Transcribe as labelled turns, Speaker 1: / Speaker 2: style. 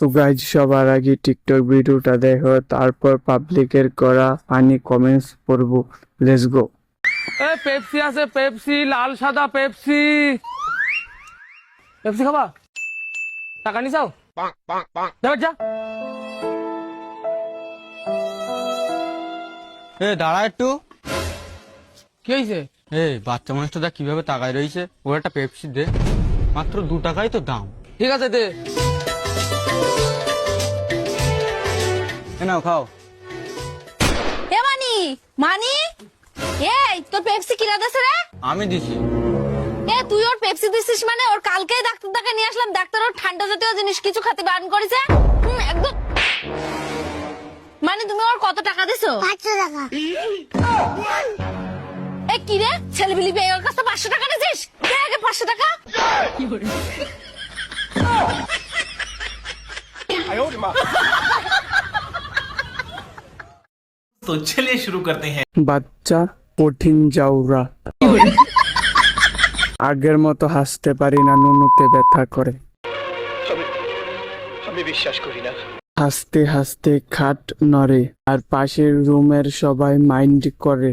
Speaker 1: তো গাইজ সবার আগে টিকটক ভিডিওটা দেখো, তারপর পাবলিকের করা ফানি কমেন্টস পড়বো। Let's go.
Speaker 2: পেপসি আছে, পেপসি লাল সাদা পেপসি। পেপসি খাবা? টাকা নি চাও? যা।
Speaker 3: দাঁড়া একটু।
Speaker 2: কি হয়েছে?
Speaker 3: বাচ্চা মানুষটা দেখ কিভাবে তাকায় রয়েছে। ও একটা পেপসি দে, মাত্র 2 টাকাই তো দাম।
Speaker 2: ঠিক আছে দে।
Speaker 3: নাও খাও।
Speaker 4: এ মানি মানি, এই তোর পেপসি কিনা দেছে রে?
Speaker 3: আমি দিছি।
Speaker 4: তুই ওর পেপসি দিছিস মানে? ওর কালকেই ডাক্তার দেখায় নিয়ে আসলাম, ডাক্তার ওর ঠান্ডা জাতীয় জিনিস কিছু খেতে বারণ করেছে। একদম। মানে তুমি ওর কত টাকা দিছো?
Speaker 5: 500 টাকা।
Speaker 4: কি রে ছেলে বিলি পেয়ে ওর কাছে 500 টাকা নিয়েছিস? দে আগে 500 টাকা।
Speaker 6: तो चलिए शुरू करते हैं।
Speaker 1: বাচ্চা কঠিন জাউরা। আগের মতো হাসতে পারি না, নুনুতে ব্যথা করে।
Speaker 6: আমি বিশ্বাস করি না।
Speaker 1: হাসতে হাসতে খাট নড়ে, আর পাশের রুমের সবাই মাইন্ড করে।